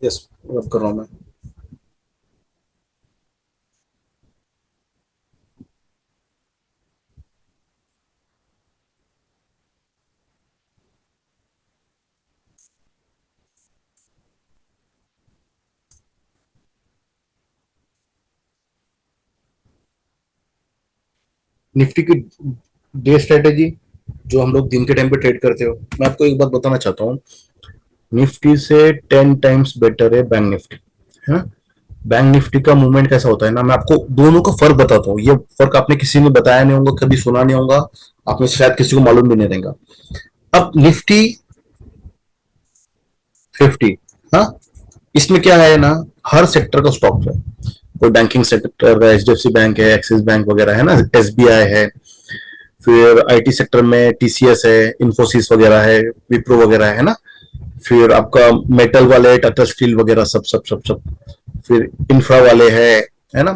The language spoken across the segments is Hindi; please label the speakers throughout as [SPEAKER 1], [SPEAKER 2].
[SPEAKER 1] यस, अब कर रहा हूँ मैं। निफ्टी की डे स्ट्रेटेजी, जो हम लोग दिन के टाइम पे ट्रेड करते हो, मैं आपको एक बात बताना चाहता हूँ। निफ्टी से 10 टाइम्स बेटर है बैंक निफ्टी, है ना। बैंक निफ्टी का मूवमेंट कैसा होता है ना, मैं आपको दोनों का फर्क बताता हूँ। ये फर्क आपने किसी ने बताया नहीं होगा, कभी सुना नहीं होगा, आपने शायद किसी को मालूम भी नहीं रहेगा। अब निफ्टी 50, हाँ, इसमें क्या है ना, हर सेक्टर का स्टॉक है। कोई बैंकिंग सेक्टर है, एचडीएफसी बैंक है, एक्सिस बैंक वगैरह है ना, एसबीआई है। फिर आईटी सेक्टर में टीसीएस है, इंफोसिस वगैरह है, विप्रो वगैरह है ना। फिर आपका मेटल वाले टाटा स्टील वगैरह सब सब सब सब। फिर इंफ्रा वाले है ना।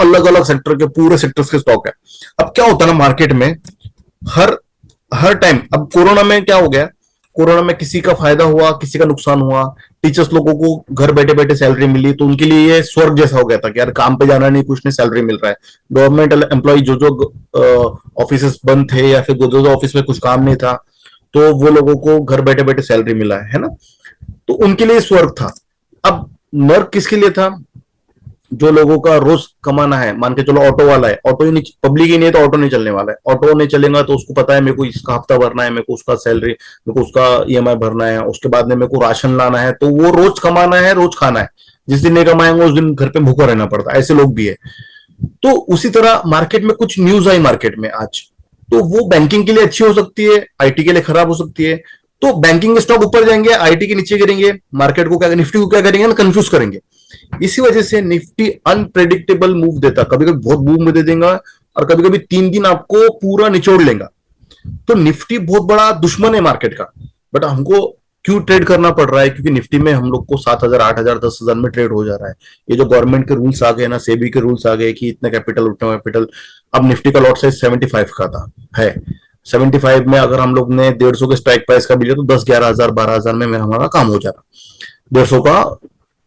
[SPEAKER 1] अलग अलग सेक्टर के पूरे सेक्टर्स के स्टॉक है। अब क्या होता है ना मार्केट में, हर हर टाइम, अब कोरोना में क्या हो गया, कोरोना में किसी का फायदा हुआ, किसी का नुकसान हुआ। टीचर्स लोगों को घर बैठे बैठे सैलरी मिली, तो उनके लिए ये स्वर्ग जैसा हो गया था कि यार काम पे जाना नहीं, कुछ नहीं, सैलरी मिल रहा है। गवर्नमेंट एम्प्लॉय जो जो ऑफिस बंद थे, या फिर जो जो ऑफिस में कुछ काम नहीं था, तो वो लोगों को घर बैठे बैठे सैलरी मिला है ना। तो उनके लिए स्वर्ग था। अब नर्क किसके लिए था? जो लोगों का रोज कमाना है, मान के चलो ऑटो वाला है, ऑटो ही नहीं, पब्लिक ही नहीं है तो ऑटो नहीं चलने वाला है। ऑटो नहीं चलेगा तो उसको पता है मेरे को इसका हफ्ता भरना है, मेरे को उसका सैलरी, मेरे को उसका ईएमआई भरना है, उसके बाद में मेरे को राशन लाना है, तो वो रोज कमाना है, रोज खाना है। जिस दिन नहीं कमाएंगे उस दिन घर पे भूखा रहना पड़ता है, ऐसे लोग भी है। तो उसी तरह मार्केट में कुछ न्यूज आई मार्केट में आज, तो वो बैंकिंग के लिए अच्छी हो सकती है, आईटी के लिए खराब हो सकती है। तो बैंकिंग के स्टॉक ऊपर जाएंगे, आईटी के नीचे गिरेंगे, मार्केट को क्या, निफ्टी को क्या करेंगे ना, कंफ्यूज करेंगे। इसी वजह से निफ्टी अनप्रेडिक्टेबल मूव देता, कभी कभी बहुत मूव दे देगा, और कभी कभी 3 दिन आपको पूरा निचोड़ लेगा। तो निफ्टी बहुत बड़ा दुश्मन है मार्केट का। बट हमको क्यों ट्रेड करना पड़ रहा है? क्योंकि निफ्टी में हम लोग को 7,000, 8,000, 10,000 में ट्रेड हो जा रहा है। ये जो गवर्नमेंट के रूल्स आ गए ना, सेबी के रूल्स आ गए कि इतना कैपिटल उतना कैपिटल। अब निफ्टी का लॉट साइज 75 का था, है। 75 में अगर हम लोग ने 150 के स्ट्राइक प्राइस का भी लिया, तो 10, 11 हजार, 12,000 में हमारा काम हो जा रहा। 150 का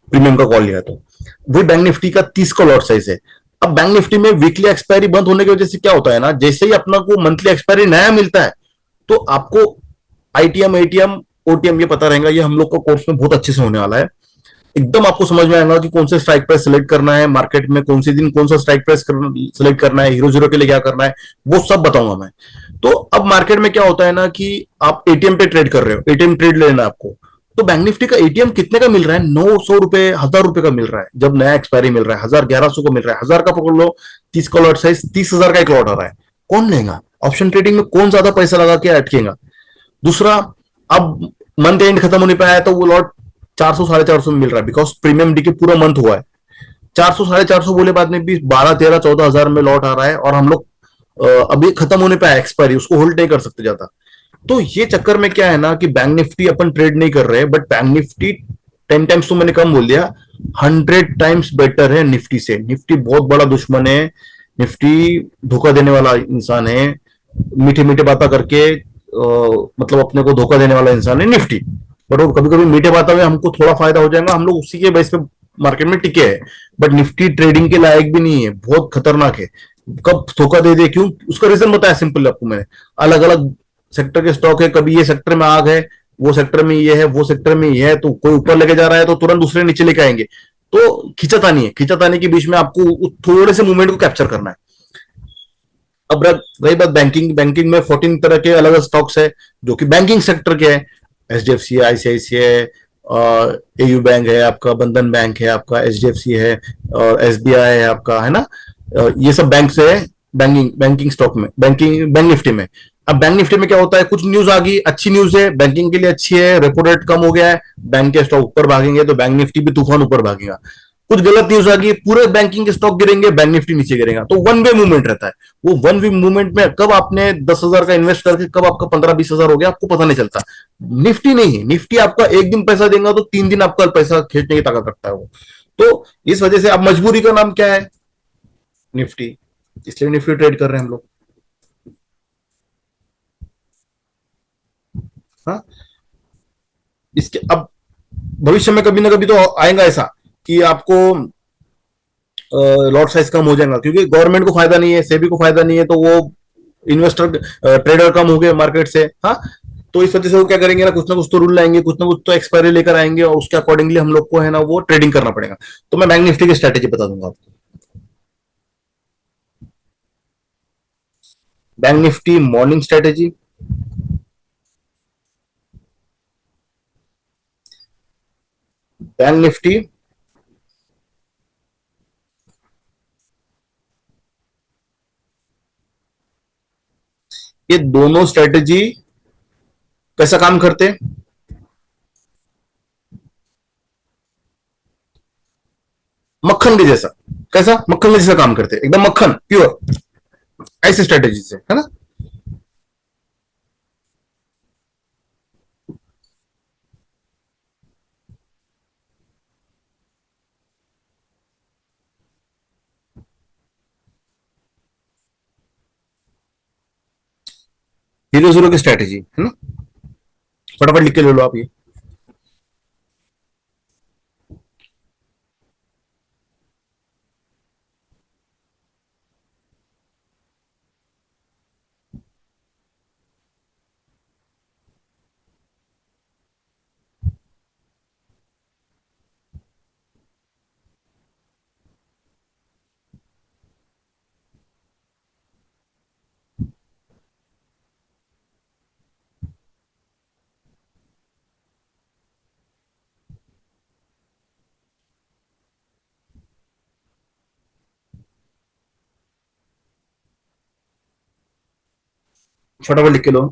[SPEAKER 1] प्रीमियम का कॉल लिया तो। वही बैंक निफ्टी का 30 का लॉट साइज है। अब बैंक निफ्टी में वीकली एक्सपायरी बंद होने की वजह से क्या होता है ना, जैसे ही अपना को मंथली एक्सपायरी नया मिलता है, तो आपको आईटीएम, एटीएम, ओटीएम ये पता रहेगा। ये हम लोग का कोर्स में बहुत अच्छे से होने वाला है। एकदम आपको समझ में आएगा कि कौन से स्ट्राइक प्राइस सिलेक्ट करना है, मार्केट में कौन से दिन कौन सा स्ट्राइक प्राइस सिलेक्ट करना है, हीरो जीरो के लिए क्या करना है, वो सब बताऊंगा मैं। तो अब मार्केट में क्या होता है ना कि आप एटीएम पे ट्रेड कर रहे हो, एटीएम ट्रेड लेना है आपको। तो बैंक निफ्टी का एटीएम कितने का मिल रहा है? 900 रुपए, 1,000 रुपए का मिल रहा है। जब नया एक्सपायरी मिल रहा है 1,000, 1,100 को मिल रहा है। 1,000 का पकड़ लो, 30 का लॉट साइज, 30,000 का एक लॉट आ रहा है। कौन लेगा? ऑप्शन ट्रेडिंग में कौन ज्यादा पैसा लगा के अटकेगा? दूसरा, अब मंथ एंड खत्म होने पे आया तो वो लॉट 400, 450 में मिल रहा है, बिकॉज प्रीमियम डीके पूरा मंथ हुआ है। 400, 450 बोले बाद में भी 12, 13, 14,000 में लॉट आ रहा है, और हम लोग अभी खत्म होने पे आया एक्सपायरी, उसको होल्ड नहीं कर सकते ज्यादा। तो ये चक्कर में क्या है ना कि बैंक निफ्टी अपन ट्रेड नहीं कर रहे, बट बैंक निफ्टी 10 टाइम्स तो मैंने कम बोल दिया, 100 टाइम्स बेटर है निफ्टी से। निफ्टी बहुत बड़ा दुश्मन है। निफ्टी धोखा देने वाला इंसान है। मीठे मीठे बातें करके मतलब अपने को धोखा देने वाला इंसान है निफ्टी। बट वो कभी कभी मीठे बातों में हमको थोड़ा फायदा हो जाएगा, हम लोग उसी के बेस पे मार्केट में टिके हैं। बट निफ्टी ट्रेडिंग के लायक भी नहीं है, बहुत खतरनाक है। कब धोखा दे दे, क्यों, उसका रीजन बताया सिंपल आपको मैंने। अलग अलग सेक्टर के स्टॉक है, कभी ये सेक्टर में आग है, वो सेक्टर में ये है, वो सेक्टर में ये है, तो कोई ऊपर लेके जा रहा है तो तुरंत दूसरे नीचे लेके आएंगे। तो खिंचातानी है, खिंचातानी के बीच में आपको थोड़े से मूवमेंट को कैप्चर करना है। अब रही बात बैंकिंग, बैंकिंग में 14 तरह के अलग अलग स्टॉक्स है जो कि बैंकिंग सेक्टर के हैं। एचडीएफसी, आईसीआईसीआई, एयू बैंक है आपका, बंधन बैंक है आपका, एचडीएफसी है, और एसबीआई है आपका, है ना। ये सब बैंक से है। बैंकिंग बैंकिंग स्टॉक में, बैंकिंग बैंक निफ्टी में। अब बैंक निफ्टी में क्या होता है, कुछ न्यूज आ गई, अच्छी न्यूज है, बैंकिंग के लिए अच्छी है, रेपो रेट कम हो गया है, बैंक के स्टॉक ऊपर भागेंगे, तो बैंक निफ्टी भी तूफान ऊपर भागेगा। कुछ गलत न्यूज आ गई, पूरे बैंकिंग के स्टॉक गिरेंगे, बैंक निफ्टी नीचे गिरेगा। तो वन वे मूवमेंट रहता है। वो वन वे मूवमेंट में कब आपने 10,000 का इन्वेस्ट करके कब आपका 15, 20 हजार हो गया, आपको पता नहीं चलता। निफ्टी नहीं है, निफ्टी आपका एक दिन पैसा देगा तो 3 दिन आपका पैसा खींचने की ताकत रखता है वो। तो इस वजह से अब मजबूरी का नाम क्या है? निफ्टी। इसलिए निफ्टी ट्रेड कर रहे हैं हम लोग। हाँ। इसके अब भविष्य में कभी ना कभी तो आएगा ऐसा कि आपको लॉट साइज कम हो जाएगा, क्योंकि गवर्नमेंट को फायदा नहीं है, सेबी को फायदा नहीं है, तो वो इन्वेस्टर ट्रेडर कम हो गए मार्केट से। हाँ, तो इस वजह से वो क्या करेंगे ना कुछ तो रूल लाएंगे, कुछ ना कुछ तो एक्सपायरी लेकर आएंगे, और उसके अकॉर्डिंगली हम लोग को है ना वो ट्रेडिंग करना पड़ेगा। तो मैं बैंक निफ्टी की स्ट्रेटेजी बता दूंगा आपको। Bank Nifty morning strategy. Bank Nifty ये दोनों स्ट्रेटेजी कैसा काम करते हैं? मक्खन के जैसा। कैसा? मक्खन के जैसा काम करते हैं, एकदम मक्खन प्योर, ऐसी स्ट्रेटेजी से, है ना। हीरो जीरो की स्ट्रेटेजी है ना, फटाफट लिख के ले लो आप ये। फटाफट लिख के लो।